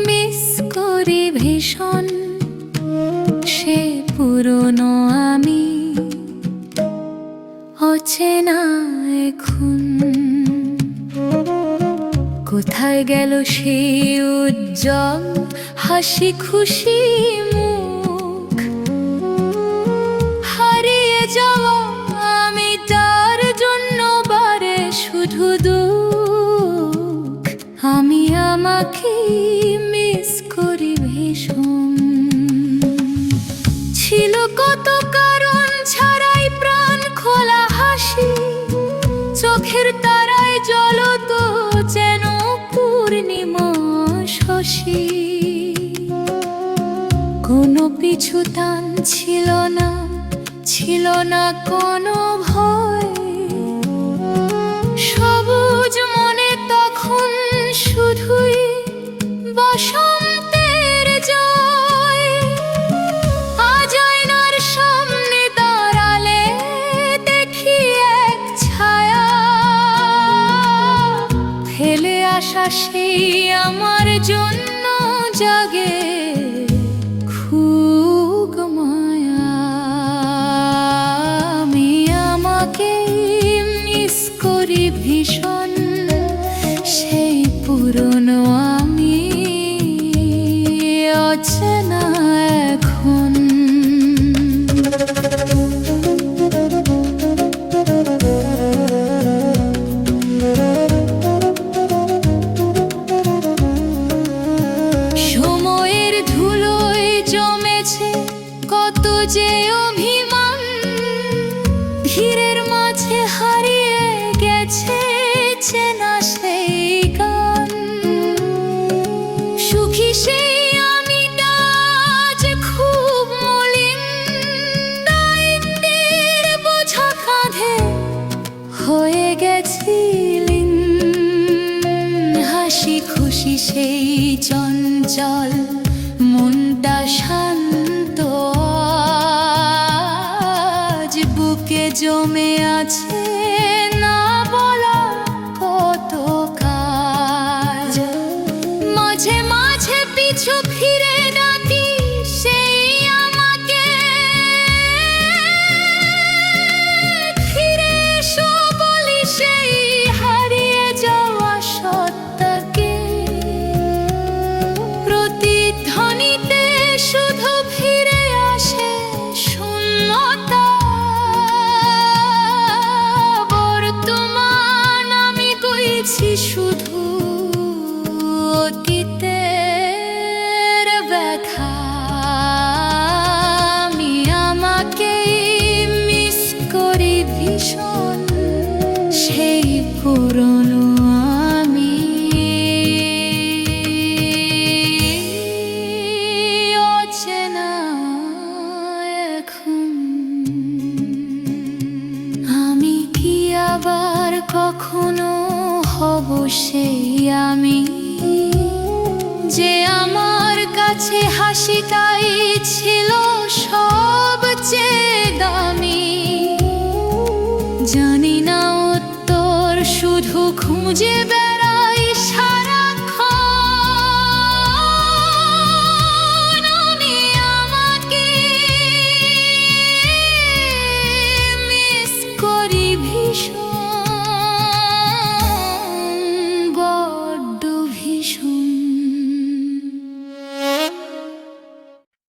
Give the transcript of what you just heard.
Miss করি ভীষণ, সে পুরনো আমি অচেনা এখন। কোথায় গেল সেই উজ্জ্বল হাসি খুশি মুখ? হারিয়ে যাওয়া আমি তার জন্য বারে শুধু দুঃখ। আমি আমাকে মিস করি ভীষণ। ছিল কত কারণ ছাড়াই প্রাণ খোলা হাসি, চোখের তারায় জ্বলত যেন পূর্ণিমা শশী। কোনো পিছু টান ছিল না, ছিল না কোনো ভয়। সবুজ মনে তখন শুধুই বসন্তের জয়। আজ আয়নার সামনে দাঁড়ালে দেখি এক ছায়া, ফেলে আসা সেই আমার জন্য জাগে খুব মায়া। আমি আমাকে মিস করি ভীষণ, সেই পুরনো আমি অচেনা এখন। সময়ের ধুলোয় জমেছে কত যে অভিমান, ভিড়ের মাঝে হারিয়ে গেছে চেনা সেই গান। সুখী সেই আমিটা আজ খুব মলিন, দায়িত্বের বোঝা কাঁধে হয়ে গেছি লীন। হাসি খুশি সেই চঞ্চল মনটা শান্ত, আজ বুকে জমে আছে না বলা কত কাজ। মাঝে মাঝে পিছু ফিরে ডাকি সেই আমাকে, ফিরে এসো বলি সেই হারিয়ে যাওয়া সত্তাকে। প্রতিধ্বনিতে শুধু ফিরে আসে শূন্যতা। বর্তমান আমি কইছি শুধু অতীতের ব্যথা। আমি আমাকে মিস করি ভীষণ, সেই পুরনো আমি অচেনা এখন। আমি কি আবার কখনো হব সেই আমি, যে আমার কাছে হাসিটাই ছিল সবচেয়ে দামি? জানি না উত্তর, শুধু খুঁজে বেড়াই সারাক্ষণ। আমি আমাকে মিস করি ভীষণ, বড্ড ভীষণ।